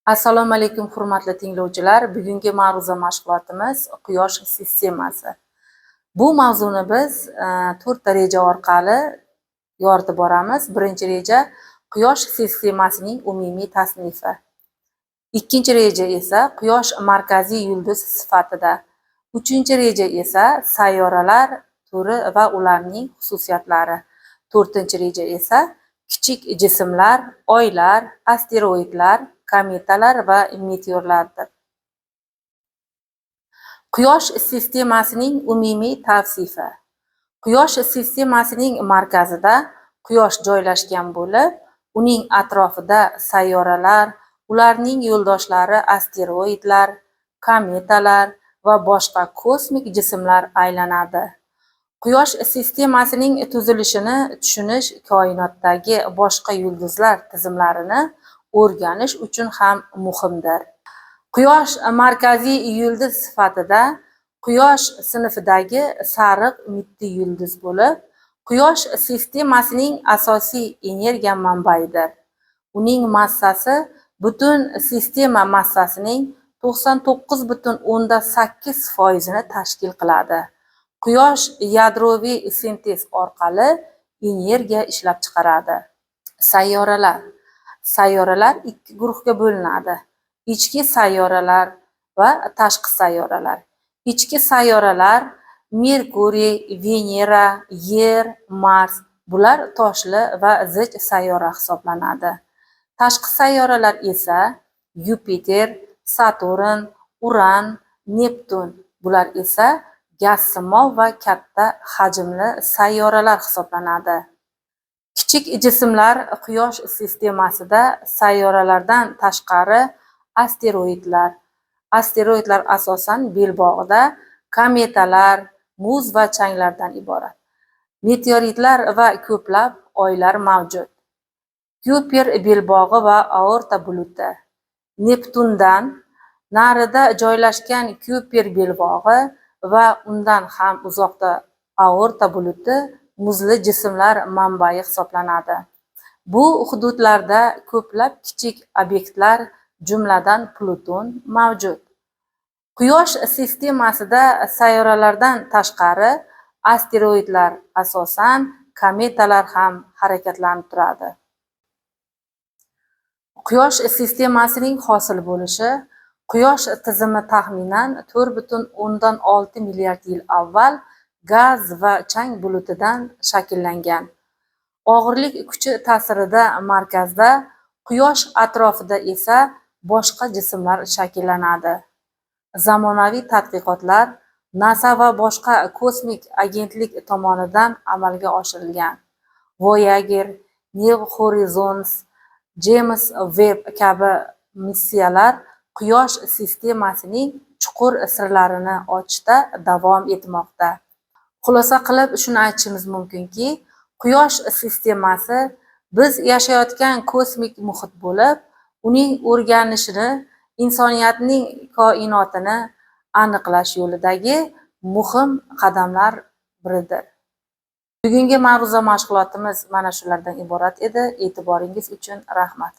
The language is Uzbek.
Assalomu alaykum hurmatli tinglovchilar. Bugungi ma'ruza mashg'ulotimiz Quyosh sistemasi. Bu mavzuni biz 4 ta reja orqali yoritib boramiz. Birinchi reja Quyosh sistemasining umumiy tasnifi. Ikkinchi reja esa Quyosh markaziy yulduz sifatida. Uchinchi reja esa sayyoralar turi va ularning xususiyatlari. To'rtinchi reja esa kichik jismlar, oylar, asteroidlar, kometalar va meteorlardir. Quyosh sistemasining umumiy tavsifi. Quyosh sistemasining markazida Quyosh joylashgan bo'lib, uning atrofida sayyoralar, ularning yo'ldoshlari asteroidlar, kometalar va boshqa kosmik jismlar aylanadi. Quyosh sistemasining tuzilishini tushunish koinotdagi boshqa yulduzlar tizimlarini o'rganish uchun ham muhimdir. Quyosh markaziy yulduz sifatida Quyosh sinfidagi sariq mitti yulduz bo'lib, Quyosh sistemasining asosiy energiya manbaidir. Uning massasi butun sistema massasining 99,8% ni tashkil qiladi. Quyosh yadroviy sintez orqali energiya ishlab chiqaradi. Sayyoralar. Sayyoralar ikki guruhga bo'linadi. Ichki sayyoralar va tashqi sayyoralar. Ichki sayyoralar Merkuriy, Venera, Yer, Mars bular toshli va zich sayyora hisoblanadi. Tashqi sayyoralar esa Yupiter, Saturn, Uran, Neptun bular esa gazsimon va katta hajmli sayyoralar hisoblanadi. Kichik jismlar Quyosh sistemasida sayyoralardan tashqari asteroidlar. Asteroidlar asosan belbog'ida kometalar, muz va changlardan iborat. Meteoritlar va ko'plab oylar mavjud. Kuiper belbog'i va aorta buluti. Neptundan narida joylashgan Kuiper belbog'i va undan ham uzoqda aorta buluti muzli jismlar manbai hisoblanadi. Bu hududlarda ko'plab kichik obyektlar, jumladan Pluton mavjud. Quyosh sistemasida sayyoralardan tashqari asteroidlar, asosan kometalar ham harakatlanib turadi. Quyosh sistemasining hosil bo'lishi Quyosh tizimi taxminan 4,6 milliard yil avval gaz va chang bulutidan shakllangan. Og'irlik kuchi ta'sirida markazda, Quyosh atrofida esa boshqa jismlar shakllanadi. Zamonaviy tadqiqotlar NASA va boshqa kosmik agentlik tomonidan amalga oshirilgan. Voyager, New Horizons, James Webb kabi missiyalar Quyosh sistemasining chuqur sirlarini ochishda davom etmoqda. Xulosa qilib shuni aytishimiz mumkinki, Quyosh sistemasi biz yashayotgan kosmik muhit bo'lib, uning o'rganishini, insoniyatning koinotini aniqlash yo'lidagi muhim qadamlar biridir. Bugungi ma'ruza mashg'ulotimiz mana shulardan iborat edi. E'tiboringiz uchun rahmat.